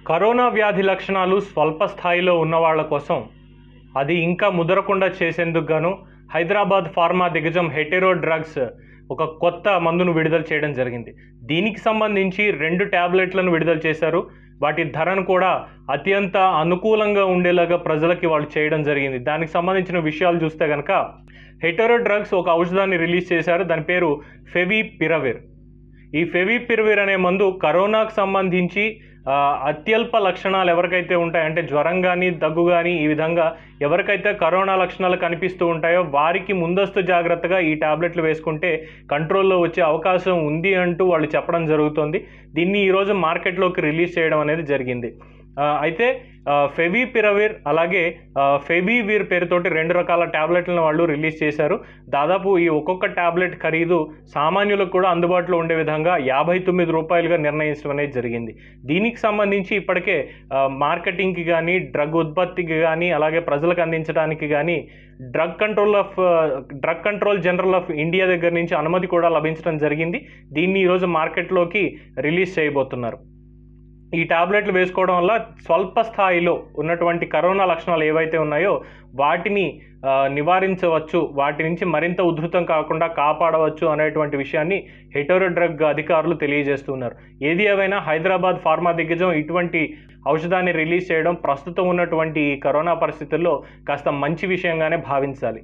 Corona వ్యాధి లక్షణాలు స్వల్ప స్థాయిలో ఉన్న వాళ్ళ కోసం అది ఇంకా ముదరకుండా చేసేందుకు గాను హైదరాబాద్ ఫార్మా దిగ్గజం హెటెరో డ్రగ్స్ ఒక కొత్త మందును విడుదల చేయడం జరిగింది. దీనికి సంబంధించి 2 ట్యాబ్లెట్లను విడుదల చేశారు. వాటి ధరను కూడా అత్యంత అనుకూలంగా ఉండేలాగా ప్రజలకి వాళ్ళు చేయడం జరిగింది. దానికి సంబంధించిన విషయాలు చూస్తే కనుక హెటెరో డ్రగ్స్ ఒక ఔషధాన్ని రిలీజ్ చేశారు. దాని పేరు ఫెవిపిరవిర్. ఈ ఫెవిపిరవిర్ అనే మందు కరోనాకు సంబంధించి అత్యల్ప లక్షణాలు ఎవరికైతే ఉంటాయంటే జ్వరం కానీ దగ్గు కానీ ఈ విధంగా ఎవరికైతే కరోనా లక్షణాలు కనిపిస్తూ ఉంటాయో వారికి ముందస్తు జాగ్రత్తగా ఈ టాబ్లెట్లు వేసుకుంటే కంట్రోల్లో వచ్చే అవకాశం ఉంది అంటూ వాళ్ళు చెప్పడం జరుగుతుంది. దీన్ని ఈరోజు మార్కెట్లోకి రిలీజ్ చేయడం అనేది జరిగింది. అయితే ఫెవిపిరవిర్ అలాగే ఫెవివిర్ పేరుతోటి 2 రకాల ట్యాబ్లెట్లను వాళ్ళు రిలీజ్ చేశారు. దాదాపు ఈ ఒక్కొక్క ట్యాబ్లెట్ ఖరీదు సామాన్యులకు కూడా అందుబాటులో ఉండే విధంగా ₹59గా నిర్ణయించడం అనేది జరిగింది. దీనికి సంబంధించి ఇప్పటికే మార్కెటింగ్కి కానీ డ్రగ్ ఉత్పత్తికి కానీ అలాగే ప్రజలకు అందించడానికి కానీ drug control general of India దగ్గర నుంచి అనుమతి కూడా లభించడం జరిగింది. దీన్ని ఈరోజు మార్కెట్లోకి రిలీజ్ చేయబోతున్నారు. ఈ టాబ్లెట్లు వేసుకోవడం వల్ల స్వల్ప స్థాయిలో ఉన్నటువంటి కరోనా లక్షణాలు ఏవైతే ఉన్నాయో వాటిని నివారించవచ్చు, వాటి నుంచి మరింత ఉధృతం కాకుండా కాపాడవచ్చు అనేటువంటి విషయాన్ని హెటెరో డ్రగ్ అధికారులు తెలియజేస్తున్నారు. ఏది ఏవైనా హైదరాబాద్ ఫార్మా దిగ్గజం ఇటువంటి ఔషధాన్ని రిలీజ్ చేయడం ప్రస్తుతం ఉన్నటువంటి కరోనా పరిస్థితుల్లో కాస్త మంచి విషయంగానే భావించాలి.